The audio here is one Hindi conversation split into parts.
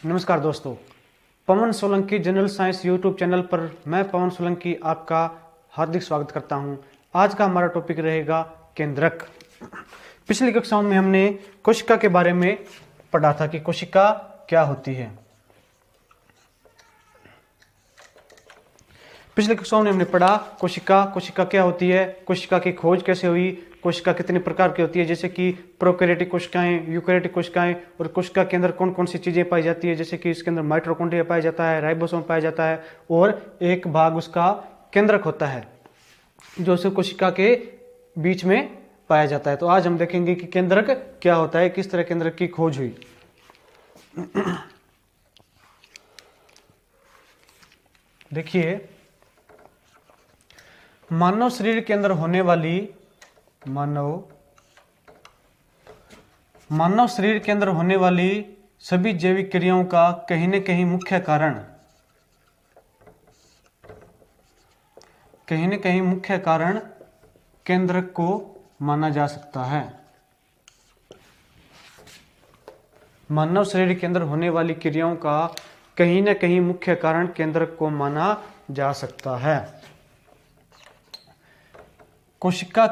नमस्कार दोस्तों, Pawan Solanki general science YouTube channel पर मैं पवन सोलंकी आपका हार्दिक स्वागत करता हूं। आज का हमारा टॉपिक रहेगा केंद्रक। पिछली कक्षाओं में हमने कोशिका के बारे में पढ़ा था कि कोशिका क्या होती है। पिछली कक्षाओं में हमने पढ़ा कोशिका क्या होती है, कोशिका की खोज कैसे हुई, कोशिका कितने प्रकार की होती है, जैसे कि प्रोकैरियोटिक कोशिकाएं, यूकैरियोटिक कोशिकाएं, और कोशिका के अंदर कौन कौन सी चीजें पाई जाती है, जैसे कि इसके अंदर माइटोकॉन्ड्रिया पाया जाता है, राइबोसोम पाया जाता है और एक भाग उसका केंद्रक होता है जो उस कोशिका के बीच में पाया जाता है। तो आज हम देखेंगे कि केंद्रक क्या होता है, किस तरह केंद्रक की खोज हुई। देखिए, मानव शरीर के अंदर होने वाली मानव शरीर के अंदर होने वाली सभी जैविक क्रियाओं का कहीं न कहीं मुख्य कारण केंद्रक को माना जा सकता है। मानव शरीर के अंदर होने वाली क्रियाओं का कहीं न कहीं मुख्य कारण केंद्रक को माना जा सकता है। कोशिका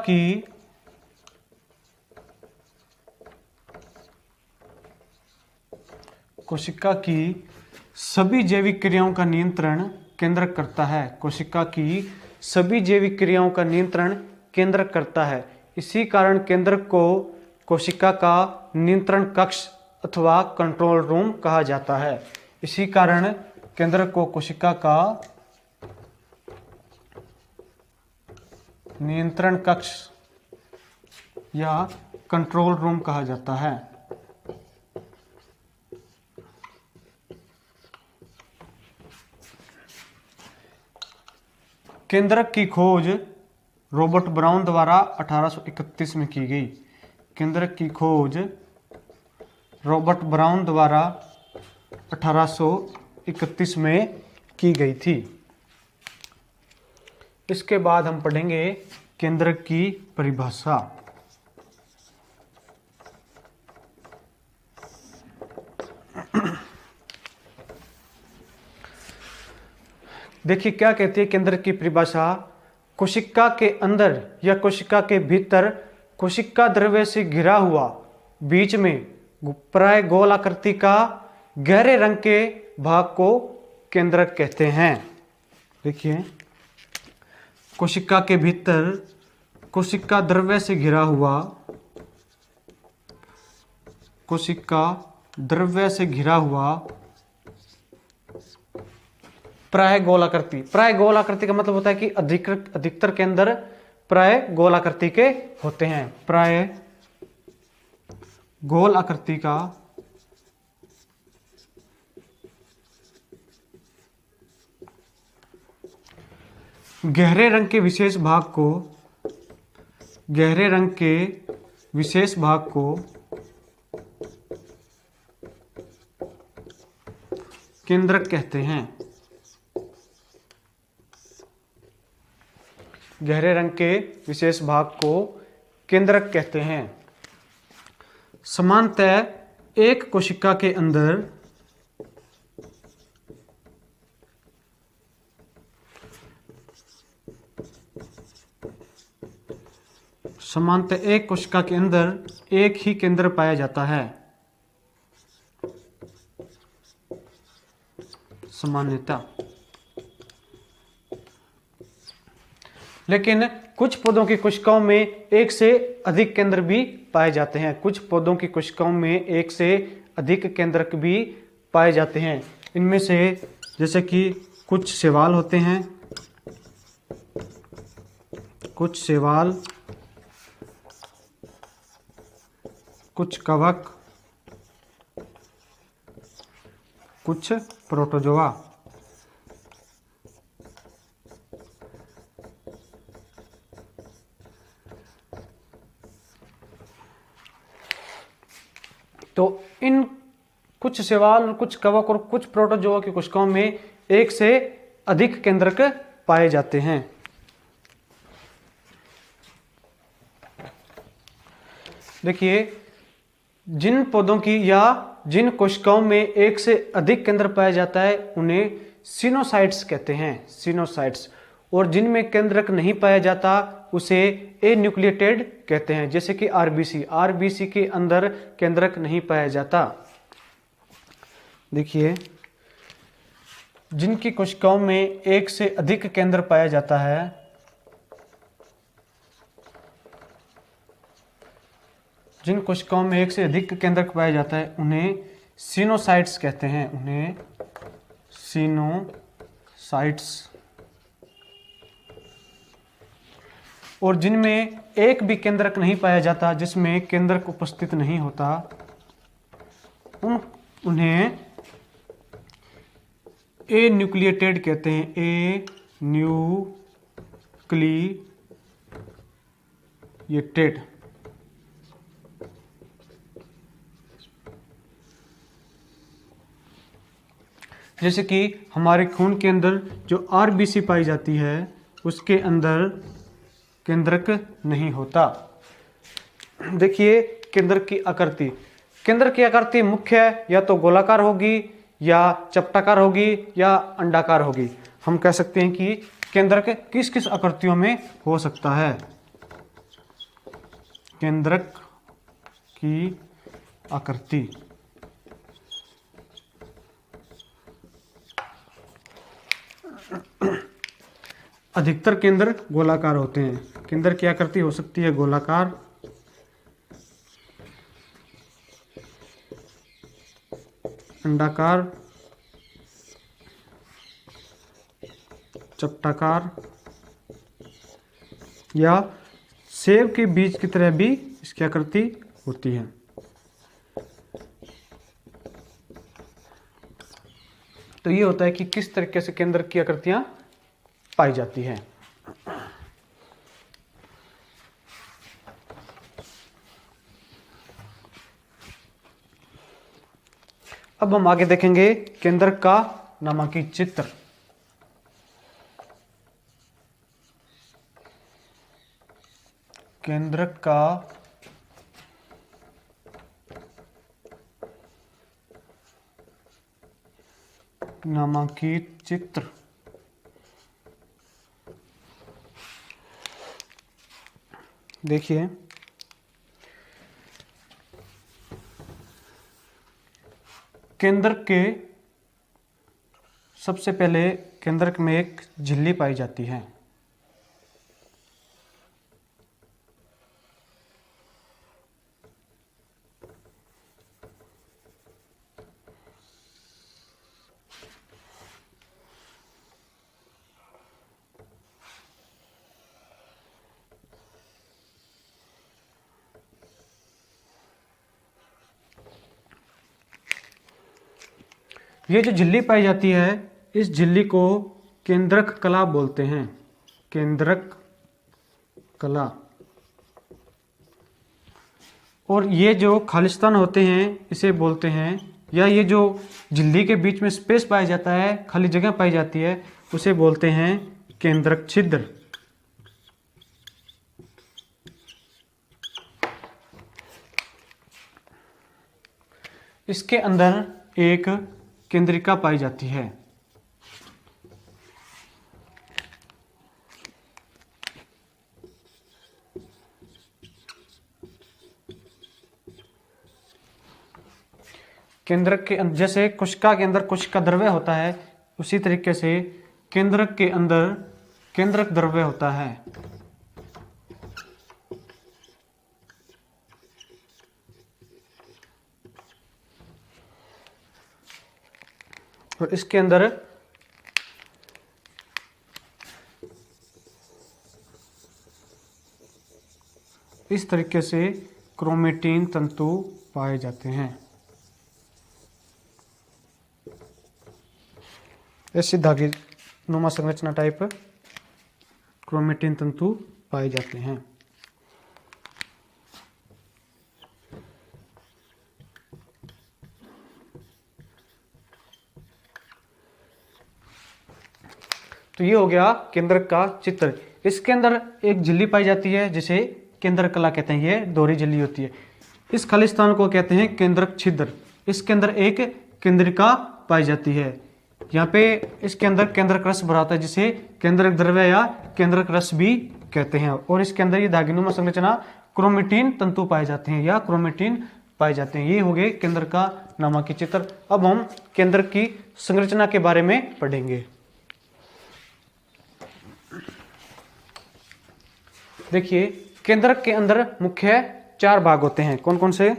की सभी जैविक क्रियाओं का नियंत्रण केंद्रक करता है। कोशिका की सभी जैविक क्रियाओं का नियंत्रण केंद्रक करता है। इसी कारण केंद्रक को कोशिका का नियंत्रण कक्ष अथवा कंट्रोल रूम कहा जाता है। इसी कारण केंद्रक को कोशिका का नियंत्रण कक्ष या कंट्रोल रूम कहा जाता है। केंद्रक की खोज रॉबर्ट ब्राउन द्वारा 1831 में की गई। केंद्रक की खोज रॉबर्ट ब्राउन द्वारा 1831 में की गई थी। इसके बाद हम पढ़ेंगे केंद्रक की परिभाषा। देखिए क्या कहती है केंद्रक की परिभाषा। कोशिका के अंदर या कोशिका के भीतर कोशिका द्रव्य से घिरा हुआ बीच में प्राय गोल आकृति का गहरे रंग के भाग को केंद्रक कहते हैं। देखिए, कोशिका के भीतर कोशिका द्रव्य से घिरा हुआ प्राय गोल आकृति का मतलब होता है कि अधिकतर केंद्र प्राय गोल आकृति के होते हैं। प्राय गोल आकृति का गहरे रंग के विशेष भाग को केंद्रक कहते हैं। गहरे रंग के विशेष भाग को केंद्रक कहते हैं। सामान्यतः एक कोशिका के अंदर एक ही केंद्र पाया जाता है। सामान्यतः, लेकिन कुछ पौधों की कोशिकाओं में एक से अधिक केंद्र भी पाए जाते हैं। कुछ पौधों की कोशिकाओं में एक से अधिक केंद्रक भी पाए जाते हैं। इनमें से जैसे कि कुछ शैवाल होते हैं, कुछ कवक, कुछ प्रोटोजोआ। तो इन कुछ शैवाल, कुछ कवक और कुछ प्रोटोजोआ की कोशिकाओं में एक से अधिक केंद्रक पाए जाते हैं। देखिए, जिन पौधों की या जिन कोशिकाओं में एक से अधिक केंद्र पाया जाता है उन्हें सिनोसाइट्स कहते हैं, सिनोसाइट्स। और जिनमें केंद्रक नहीं पाया जाता उसे एन्यूक्लिएटेड कहते हैं, जैसे कि आरबीसी। आरबीसी के अंदर केंद्रक नहीं पाया जाता। देखिए, जिनकी कोशिकाओं में एक से अधिक केंद्र पाया जाता है, जिन कोशिकाओं में एक से अधिक केंद्रक पाया जाता है उन्हें सिनोसाइट्स कहते हैं, उन्हें सिनोसाइट्स। और जिनमें एक भी केंद्रक नहीं पाया जाता, जिसमें केंद्रक उपस्थित नहीं होता, उन्हें एन्यूक्लिएटेड कहते हैं, एन्यूक्लिएटेड। जैसे कि हमारे खून के अंदर जो आरबीसी पाई जाती है उसके अंदर केंद्रक नहीं होता। देखिए केंद्रक की आकृति। केंद्र की आकृति मुख्य या तो गोलाकार होगी या चपटाकार होगी या अंडाकार होगी। हम कह सकते हैं कि केंद्रक किस किस आकृतियों में हो सकता है। केंद्रक की आकृति अधिकतर केंद्र गोलाकार होते हैं। केंद्र की आकृति हो सकती है गोलाकार, अंडाकार, चपटाकार या सेब के बीज की तरह भी इसकी आकृति होती है। तो ये होता है कि किस तरीके से केंद्र की आकृतियां पाई जाती है। अब हम आगे देखेंगे केंद्रक का नामांकित चित्र। केंद्रक का नामांकित चित्र। देखिए, केंद्रक के सबसे पहले केंद्रक में एक झिल्ली पाई जाती है। ये जो झिल्ली पाई जाती है इस झिल्ली को केंद्रक कला बोलते हैं, केंद्रक कला। और ये जो खालिस्तान होते हैं इसे बोलते हैं, या ये जो झिल्ली के बीच में स्पेस पाया जाता है, खाली जगह पाई जाती है, उसे बोलते हैं केंद्रक छिद्र। इसके अंदर एक केंद्रिका पाई जाती है। केंद्रक के अंदर, जैसे कोशिका के अंदर कोशिका द्रव्य होता है, उसी तरीके से केंद्रक के अंदर केंद्रक द्रव्य होता है। और इसके अंदर इस तरीके से क्रोमेटिन तंतु पाए जाते हैं। ऐसी धागे नुमा संरचना टाइप क्रोमेटिन तंतु पाए जाते हैं। तो ये हो गया केंद्रक का चित्र। इसके अंदर एक झिल्ली पाई जाती है जिसे केंद्रक कला कहते हैं। ये दोहरी झिल्ली होती है। इस खालिस्तान को कहते हैं केंद्रक छिद्र। इसके अंदर एक केंद्रिका पाई जाती है। यहाँ पे इसके अंदर केंद्रक रस भरा होता है जिसे केंद्रक द्रव्य या केंद्रक रस भी कहते हैं। और इसके अंदर ये धागीनुमा संरचना क्रोमेटिन तंतु पाए जाते हैं या क्रोमेटिन पाए जाते हैं। ये हो गए केंद्र का नाभिकीय चित्र। अब हम केंद्र की संरचना के बारे में पढ़ेंगे। देखिए, केंद्रक के अंदर मुख्य 4 भाग होते हैं। कौन कौन से?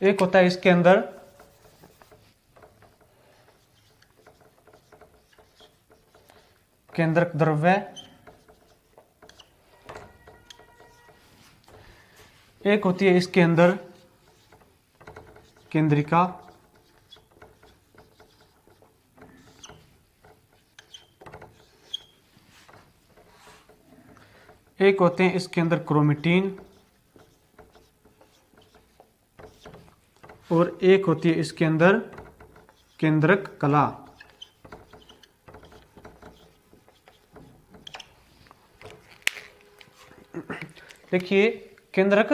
एक होता है इसके अंदर केंद्रक द्रव्य, एक होती है इसके अंदर केंद्रिका, एक होते हैं इसके अंदर क्रोमेटिन, और एक होती है इसके अंदर केंद्रक कला। देखिए, केंद्रक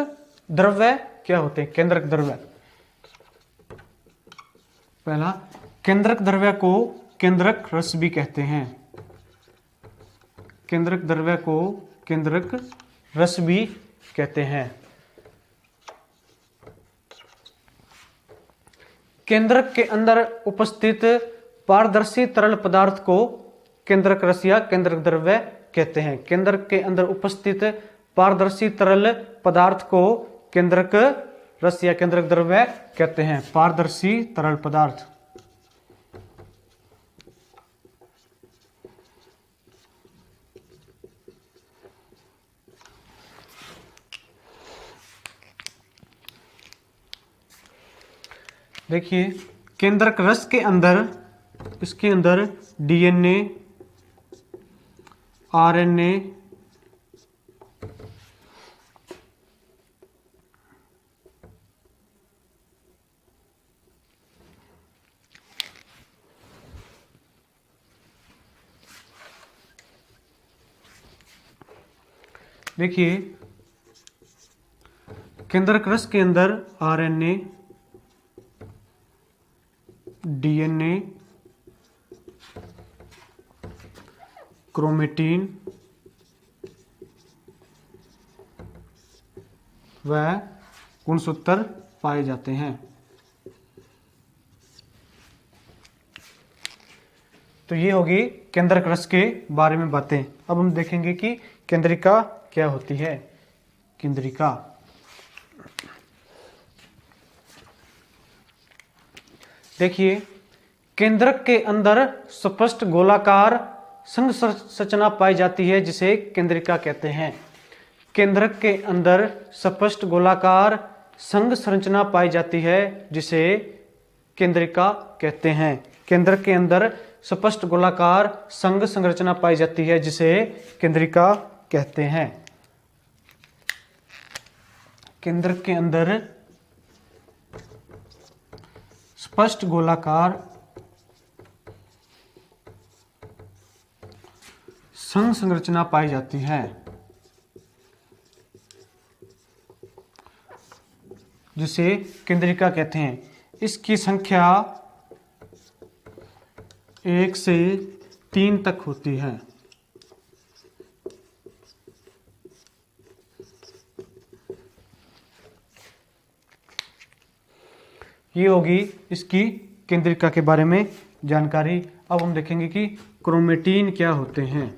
द्रव्य क्या होते हैं? केंद्रक द्रव्य, पहला, केंद्रक द्रव्य को केंद्रक रस भी कहते हैं। केंद्रक द्रव्य को केंद्रक रस भी कहते हैं। केंद्रक के अंदर उपस्थित पारदर्शी तरल पदार्थ को केंद्रक रस या केंद्रक द्रव्य कहते हैं। केंद्रक के अंदर उपस्थित पारदर्शी तरल पदार्थ को केंद्रक रस या केंद्रक द्रव्य कहते हैं। पारदर्शी तरल पदार्थ, देखिए, केंद्रक रस के अंदर, इसके अंदर डीएनए, आरएनए, देखिए, केंद्रक रस के अंदर आरएनए, डीएनए, क्रोमेटिन व गुणसूत्र पाए जाते हैं। तो ये होगी केंद्रक रस के बारे में बातें। अब हम देखेंगे कि केंद्रिका क्या होती है। केंद्रिका, देखिए, केंद्रक के अंदर स्पष्ट गोलाकार संघ संरचना पाई जाती है जिसे केंद्रिका कहते हैं। केंद्रक के अंदर स्पष्ट गोलाकार संघ संरचना पाई जाती है जिसे केंद्रिका कहते हैं। केंद्रक के अंदर स्पष्ट गोलाकार संघ संरचना पाई जाती है जिसे केंद्रिका कहते हैं। केंद्रक के अंदर स्पष्ट गोलाकार संघ संरचना पाई जाती है जिसे केंद्रिका कहते हैं। इसकी संख्या 1 से 3 तक होती है। ये होगी इसकी केंद्रिका के बारे में जानकारी। अब हम देखेंगे कि क्रोमेटिन क्या होते हैं।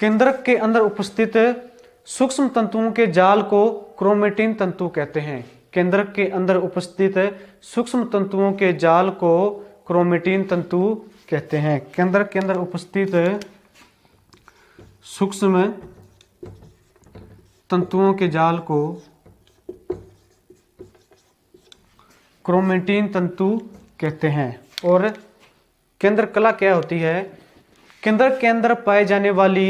केंद्रक के अंदर उपस्थित सूक्ष्म तंतुओं के जाल को क्रोमेटिन तंतु कहते हैं। केंद्रक के अंदर उपस्थित सूक्ष्म तंतुओं के जाल को क्रोमेटिन तंतु कहते हैं। केंद्रक के अंदर उपस्थित सूक्ष्म तंतुओं के जाल को क्रोमेटिन तंतु कहते हैं। और केंद्र कला क्या होती है? केंद्र के अंदर पाए जाने वाली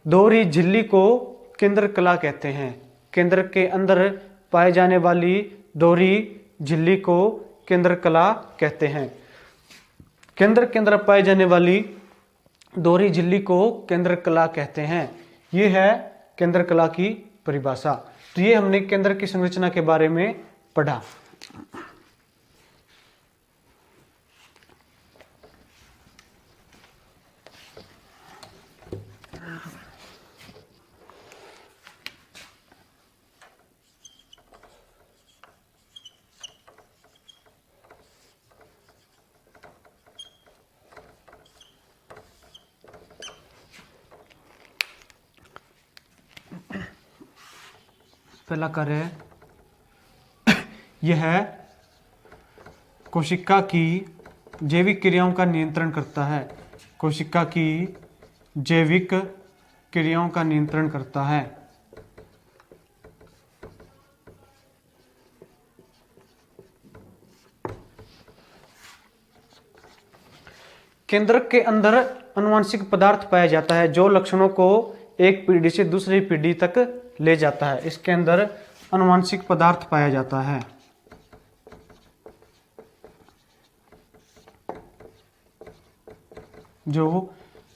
दोहरी झिल्ली को केंद्र कला कहते हैं। केंद्र के अंदर पाए जाने वाली दोहरी झिल्ली को केंद्र कला कहते हैं। केंद्र के अंदर पाए जाने वाली दोहरी झिल्ली को केंद्र कला कहते हैं। ये है केंद्र कला की परिभाषा। तो ये हमने केंद्र की संरचना के बारे में पढ़ा। पहला कार्य है यह कोशिका की जैविक क्रियाओं का नियंत्रण करता है। कोशिका की जैविक क्रियाओं का नियंत्रण करता है। केंद्रक के अंदर आनुवंशिक पदार्थ पाया जाता है जो लक्षणों को एक पीढ़ी से दूसरी पीढ़ी तक ले जाता है। इसके अंदर आनुवंशिक पदार्थ पाया जाता है जो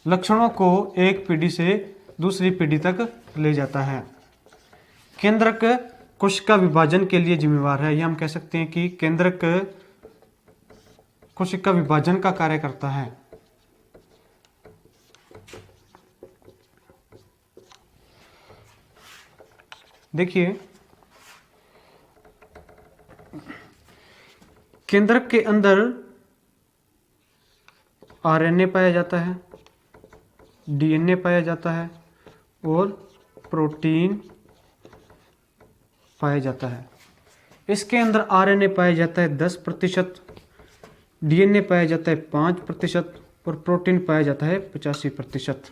लक्षणों को एक पीढ़ी से दूसरी पीढ़ी तक ले जाता है। केंद्रक कोशिका विभाजन के लिए जिम्मेवार है। यह हम कह सकते हैं कि केंद्रक कोशिका विभाजन का कार्य करता है। देखिए, केंद्रक के अंदर आरएनए पाया जाता है, डीएनए पाया जाता है और प्रोटीन पाया जाता है। इसके अंदर आरएनए पाया जाता है 10%, डीएनए पाया जाता है 5% और प्रोटीन पाया जाता है 85%।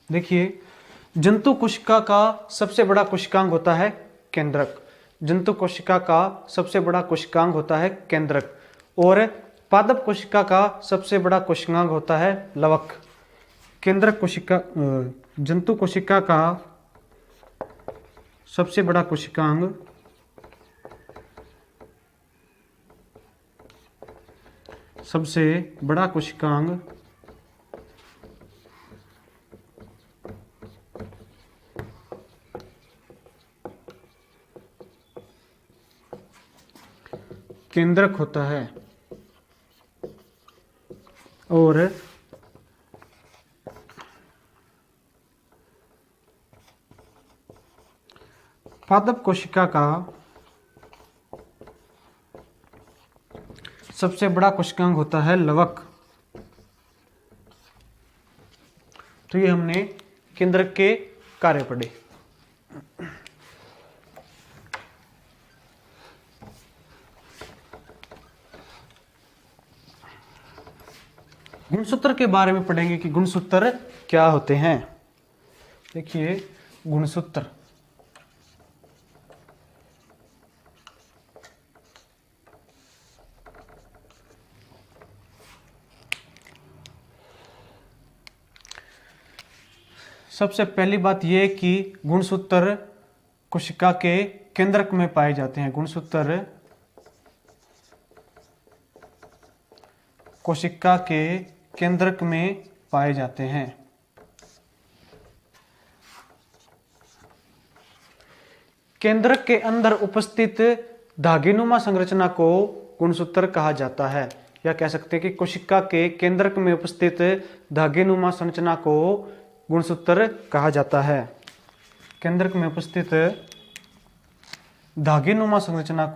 देखिए, जंतु कोशिका का सबसे बड़ा कोशिकांग होता है केंद्रक। जंतु कोशिका का सबसे बड़ा कोशिकांग होता है केंद्रक और पादप कोशिका का सबसे बड़ा कोशिकांग होता है लवक। केंद्रक कोशिका जंतु कोशिका का सबसे बड़ा कोशिकांग केंद्रक होता है और पादप कोशिका का सबसे बड़ा कोशिकांग होता है लवक। तो ये हमने केंद्रक के कार्य पढ़े। गुणसूत्र के बारे में पढ़ेंगे कि गुणसूत्र क्या होते हैं। देखिए, गुणसूत्र सबसे पहली बात यह कि गुणसूत्र कोशिका के केंद्रक में पाए जाते हैं। गुणसूत्र कोशिका के केंद्रक में पाए जाते हैं। केंद्रक के अंदर उपस्थित धागेनुमा संरचना को गुणसूत्र कहा जाता है। या कह सकते हैं कि कोशिका के केंद्रक में उपस्थित धागेनुमा संरचना को गुणसूत्र कहा जाता है। केंद्रक में उपस्थित धागेनुमा संरचना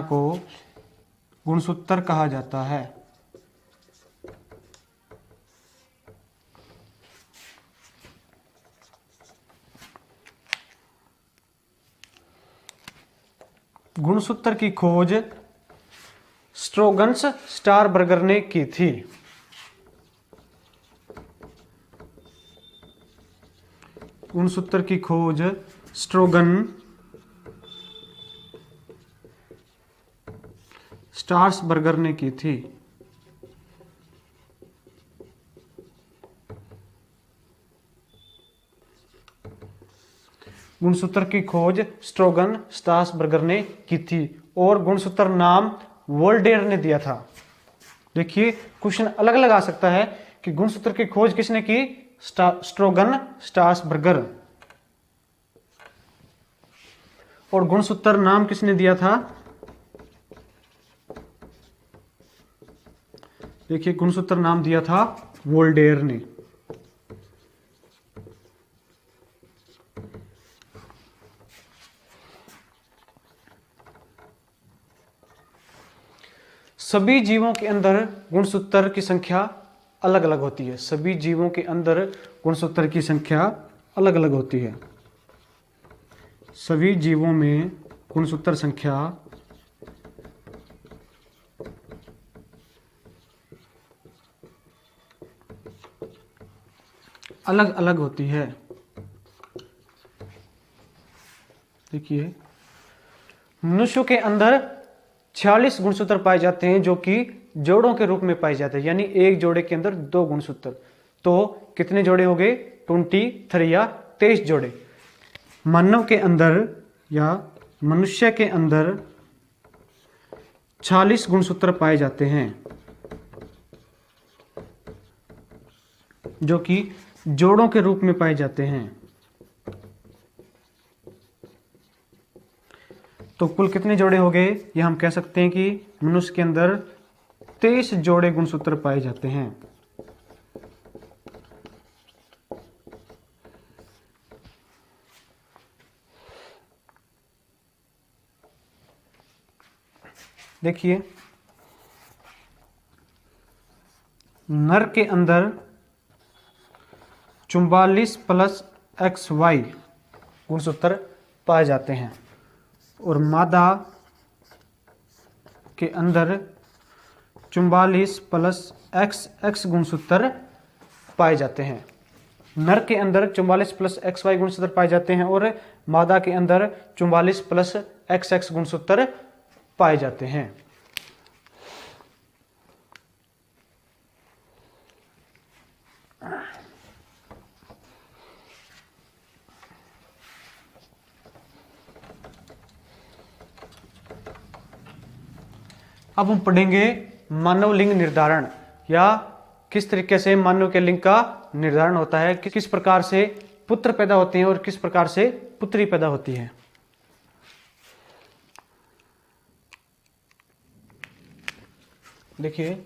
को गुणसूत्र कहा जाता है। गुणसूत्र की खोज स्ट्रोगन्स स्टारबर्गर ने की थी। गुणसूत्र की खोज स्ट्रोगन स्टारबर्गर ने की थी। गुणसूत्र की खोज स्ट्रोगन स्ट्रासबर्गर ने की थी और गुणसूत्र नाम वोल्डेयर ने दिया था। देखिए क्वेश्चन अलग अलग आ सकता है कि गुणसूत्र की खोज किसने की, स्ट्रोगन स्ट्रासबर्गर, और गुणसूत्र नाम किसने दिया था, देखिए गुणसूत्र नाम दिया था वोल्डेयर ने। सभी जीवों के अंदर गुणसूत्र की संख्या अलग अलग होती है। सभी जीवों के अंदर गुणसूत्र की संख्या अलग अलग होती है। सभी जीवों में गुणसूत्र संख्या अलग अलग होती है। देखिए मनुष्यों के अंदर 46 गुणसूत्र पाए जाते हैं जो कि जोड़ों के रूप में पाए जाते हैं, यानी एक जोड़े के अंदर 2 गुणसूत्र। तो कितने जोड़े हो गए, 23 या 23 जोड़े। मानव के अंदर या मनुष्य के अंदर 46 गुणसूत्र पाए जाते हैं जो कि जोड़ों के रूप में पाए जाते हैं। तो कुल कितने जोड़े हो गए, ये हम कह सकते हैं कि मनुष्य के अंदर 23 जोड़े गुणसूत्र पाए जाते हैं। देखिए नर के अंदर 44 + XY गुणसूत्र पाए जाते हैं और मादा के अंदर 44 + XX गुणसूत्र पाए जाते हैं। नर के अंदर 44 + XY गुणसूत्र पाए जाते हैं और मादा के अंदर 44 + XX गुणसूत्र पाए जाते हैं। अब हम पढ़ेंगे मानव लिंग निर्धारण, या किस तरीके से मानव के लिंग का निर्धारण होता है, किस प्रकार से पुत्र पैदा होते हैं और किस प्रकार से पुत्री पैदा होती है। देखिए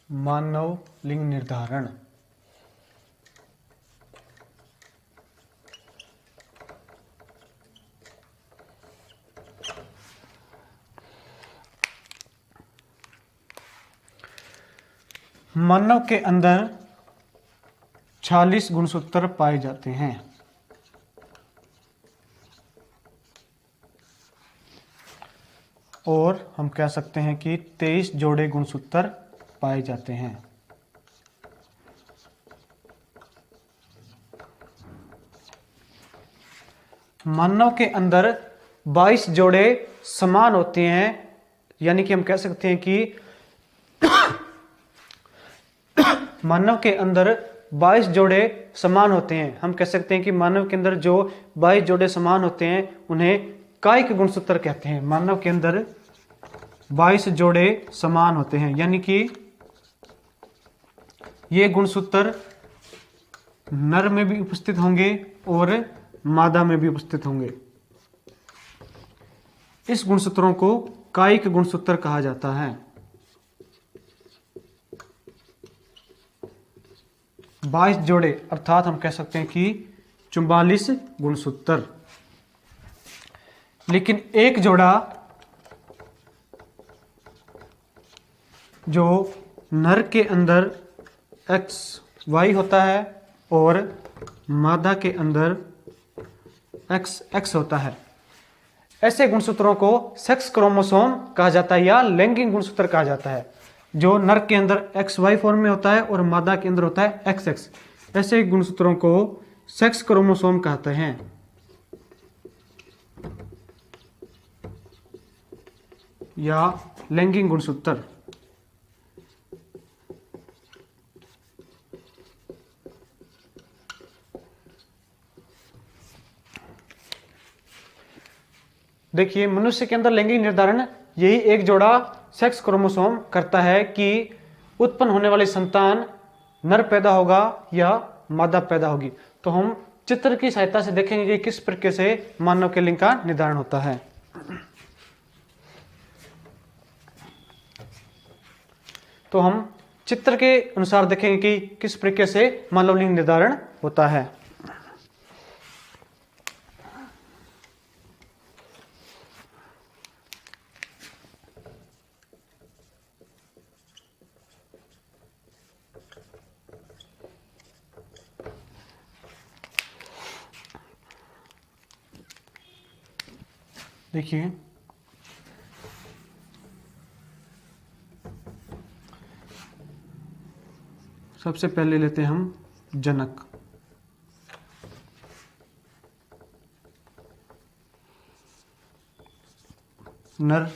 मानव लिंग निर्धारण, मानव के अंदर 46 गुणसूत्र पाए जाते हैं और हम कह सकते हैं कि 23 जोड़े गुणसूत्र पाए जाते हैं। मानव के अंदर 22 जोड़े समान होते हैं, यानी कि हम कह सकते हैं कि मानव के अंदर 22 जोड़े समान होते हैं। हम कह सकते हैं कि मानव के अंदर जो 22 जोड़े समान होते हैं उन्हें कायिक गुणसूत्र कहते हैं। मानव के अंदर 22 जोड़े समान होते हैं, यानी कि ये गुणसूत्र नर में भी उपस्थित होंगे और मादा में भी उपस्थित होंगे। इस गुणसूत्रों को कायिक गुणसूत्र कहा जाता है। 22 जोड़े अर्थात हम कह सकते हैं कि 44 गुणसूत्र। लेकिन एक जोड़ा जो नर के अंदर XY होता है और मादा के अंदर XX होता है, ऐसे गुणसूत्रों को सेक्स क्रोमोसोम कहा जाता है या लैंगिक गुणसूत्र कहा जाता है। जो नर के अंदर XY फॉर्म में होता है और मादा के अंदर होता है XX, ऐसे गुणसूत्रों को सेक्स क्रोमोसोम कहते हैं। या लैंगिक गुणसूत्र। देखिए मनुष्य के अंदर लैंगिक निर्धारण यही एक जोड़ा सेक्स क्रोमोसोम करता है कि उत्पन्न होने वाली संतान नर पैदा होगा या मादा पैदा होगी। तो हम चित्र की सहायता से देखेंगे कि किस प्रकार से मानव के लिंग का निर्धारण होता है। तो हम चित्र के अनुसार देखेंगे कि किस प्रकार से मानव लिंग निर्धारण होता है। देखिए सबसे पहले लेते हैं हम जनक। नर,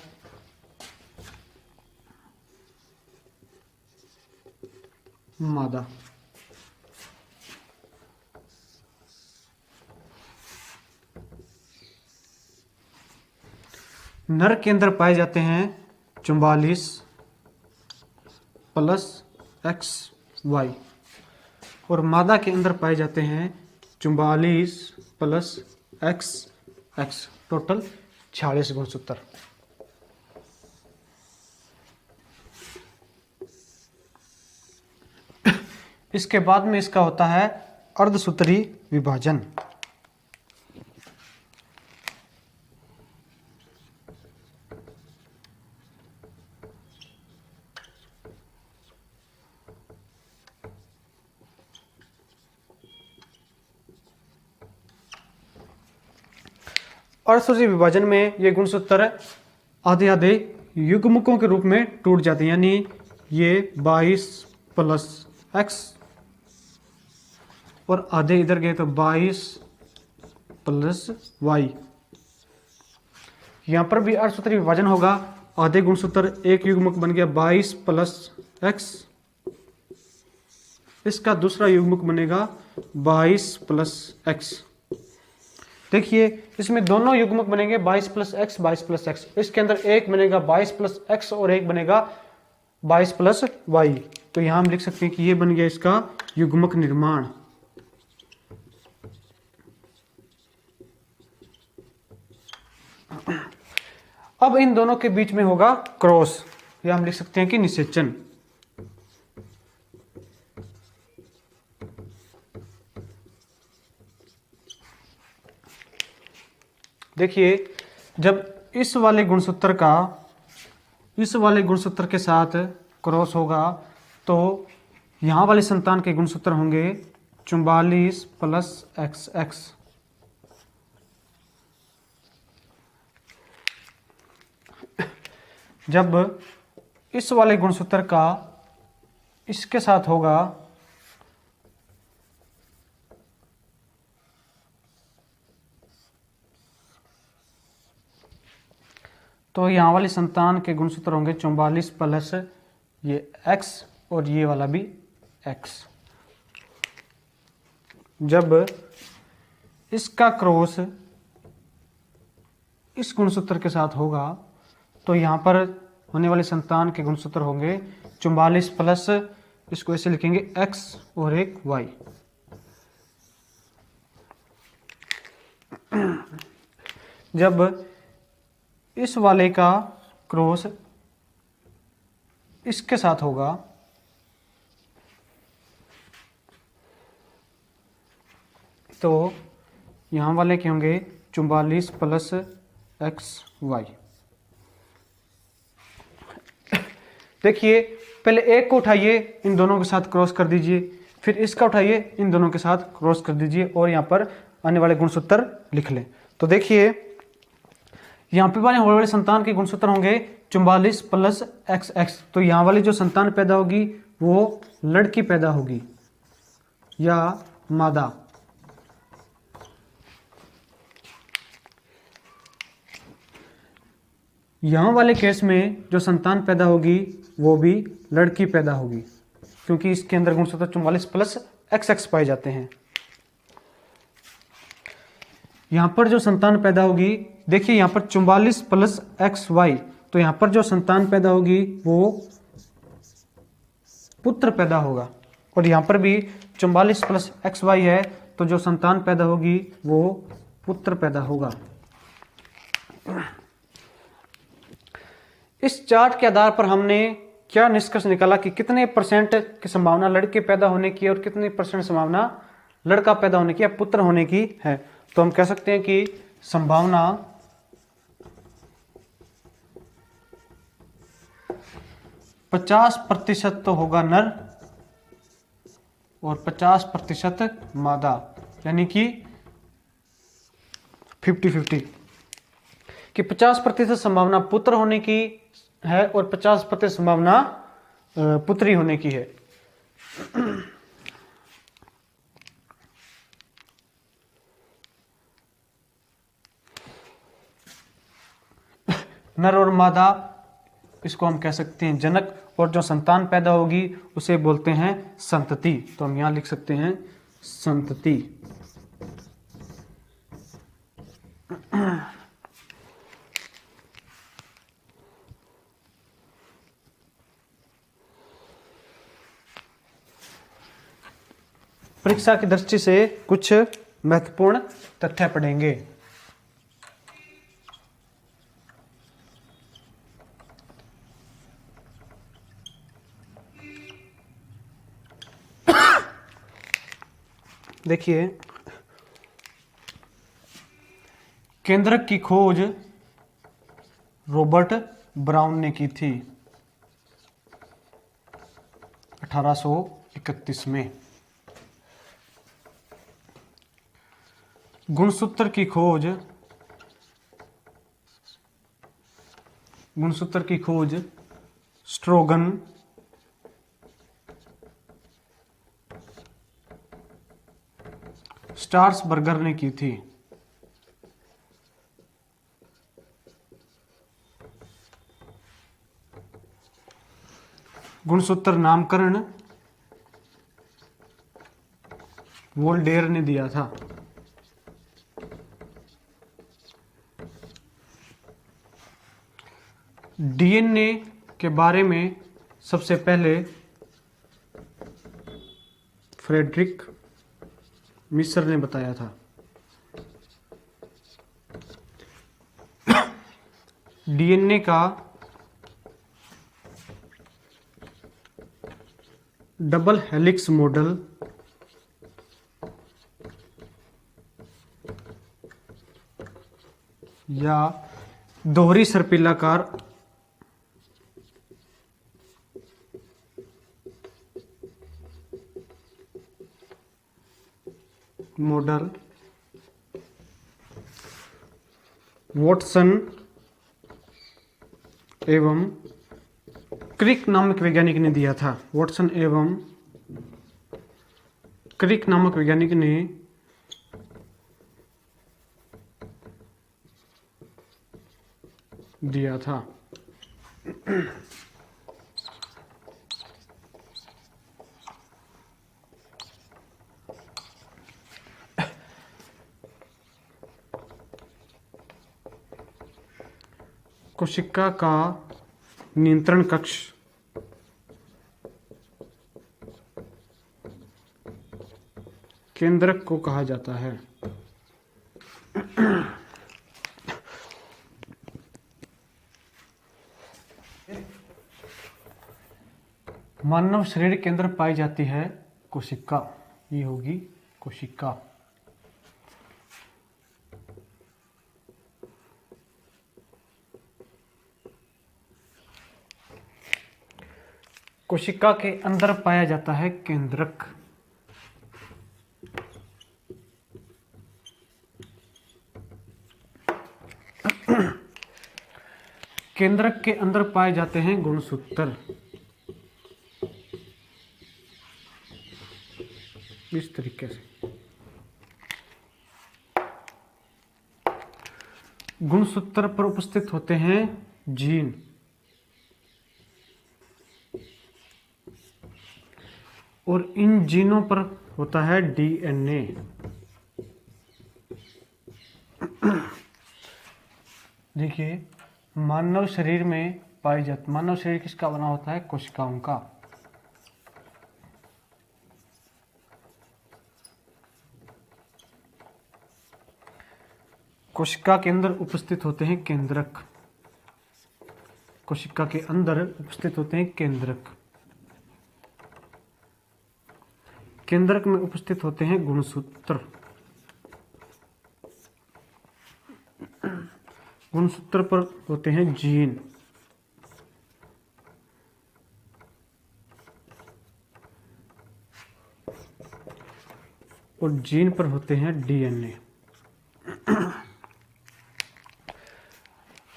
मादा। नर के अंदर पाए जाते हैं 44 प्लस एक्स वाई और मादा के अंदर पाए जाते हैं 44 प्लस एक्स एक्स, टोटल 46 गुणसूत्र। इसके बाद में इसका होता है अर्धसूत्री विभाजन। अर्धसूत्री विभाजन में ये गुणसूत्र आधे आधे युग्मकों के रूप में टूट जाते हैं, यानी ये 22 प्लस एक्स और आधे इधर गए तो 22 प्लस वाई। यहां पर भी अर्धसूत्री विभाजन होगा, आधे गुणसूत्र एक युग्मक बन गया 22 प्लस एक्स, इसका दूसरा युग्मक बनेगा 22 प्लस एक्स। देखिए इसमें दोनों युग्मक बनेंगे 22 प्लस एक्स 22 प्लस एक्स, इसके अंदर एक बनेगा 22 प्लस एक्स और एक बनेगा 22 प्लस वाई। तो यहां हम लिख सकते हैं कि ये बन गया इसका युग्मक निर्माण। अब इन दोनों के बीच में होगा क्रॉस, या हम लिख सकते हैं कि निषेचन। देखिए जब इस वाले गुणसूत्र का इस वाले गुणसूत्र के साथ क्रॉस होगा तो यहां वाले संतान के गुणसूत्र होंगे 44 प्लस एक्स एक्स। जब इस वाले गुणसूत्र का इसके साथ होगा तो यहाँ वाली संतान के गुणसूत्र होंगे 44 प्लस ये x और ये वाला भी x। जब इसका क्रॉस इस गुणसूत्र के साथ होगा तो यहाँ पर होने वाले संतान के गुणसूत्र होंगे 44 प्लस, इसको ऐसे लिखेंगे x और एक y। जब इस वाले का क्रॉस इसके साथ होगा तो यहां वाले के होंगे 44 प्लस एक्स वाई। देखिए पहले एक को उठाइए, इन दोनों के साथ क्रॉस कर दीजिए, फिर इसका उठाइए, इन दोनों के साथ क्रॉस कर दीजिए और यहाँ पर आने वाले गुणसूत्र लिख लें। तो देखिए यहाँ पे होने वाले संतान के गुणसूत्र होंगे 44 प्लस एक्स एक्स। तो यहाँ वाली जो संतान पैदा होगी वो लड़की पैदा होगी या मादा। यहाँ वाले केस में जो संतान पैदा होगी वो भी लड़की पैदा होगी, क्योंकि इसके अंदर गुणसूत्र 44 प्लस एक्स एक्स पाए जाते हैं। यहाँ पर जो संतान पैदा होगी, देखिए यहाँ पर 44 प्लस XY, तो यहाँ पर जो संतान पैदा होगी वो पुत्र पैदा होगा। और यहाँ पर भी 44 प्लस XY है, तो जो संतान पैदा होगी वो पुत्र पैदा होगा। इस चार्ट के आधार पर हमने क्या निष्कर्ष निकाला कि कितने % की संभावना लड़के पैदा होने की और कितने % संभावना लड़का पैदा होने की या पुत्र होने की है। तो हम कह सकते हैं कि संभावना 50% तो होगा नर और 50% मादा, यानी कि 50-50, कि 50% संभावना पुत्र होने की है और 50% संभावना पुत्री होने की है। नर और मादा, इसको हम कह सकते हैं जनक, और जो संतान पैदा होगी उसे बोलते हैं संतति। तो हम यहां लिख सकते हैं संतति। परीक्षा की दृष्टि से कुछ महत्वपूर्ण तथ्य पढ़ेंगे। देखिए, केंद्रक की खोज रॉबर्ट ब्राउन ने की थी 1831 में। गुणसूत्र की खोज स्ट्रोगन स्टार्सबर्गर ने की थी। गुणसूत्र नामकरण वोल्डेयर ने दिया था। डीएनए के बारे में सबसे पहले फ्रेडरिक मिस्र ने बताया था। डीएनए का डबल हेलिक्स मॉडल या दोहरी सर्पिलाकार मॉडल वॉटसन एवं क्रिक नामक वैज्ञानिक ने दिया था। वॉटसन एवं क्रिक नामक वैज्ञानिक ने दिया था। कोशिका का नियंत्रण कक्ष केंद्रक को कहा जाता है। मानव शरीर के अंदर पाई जाती है कोशिका, ये होगी कोशिका। कोशिका के अंदर पाया जाता है केंद्रक। केंद्रक के अंदर पाए जाते हैं गुणसूत्र। इस तरीके से गुणसूत्र पर उपस्थित होते हैं जीन। और इन जीनों पर होता है डीएनए। देखिए, मानव शरीर में पाई जाती, मानव शरीर किसका बना होता है? कोशिकाओं का। कोशिका के अंदर उपस्थित होते हैं केंद्रक। कोशिका के अंदर उपस्थित होते हैं केंद्रक। केंद्रक में उपस्थित होते हैं गुणसूत्र। गुणसूत्र पर होते हैं जीन। और जीन पर होते हैं डीएनए।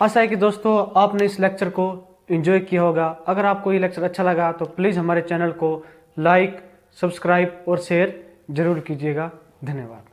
आशा है कि दोस्तों आपने इस लेक्चर को एंजॉय किया होगा। अगर आपको ये लेक्चर अच्छा लगा तो प्लीज़ हमारे चैनल को लाइक, सब्सक्राइब और शेयर जरूर कीजिएगा। धन्यवाद।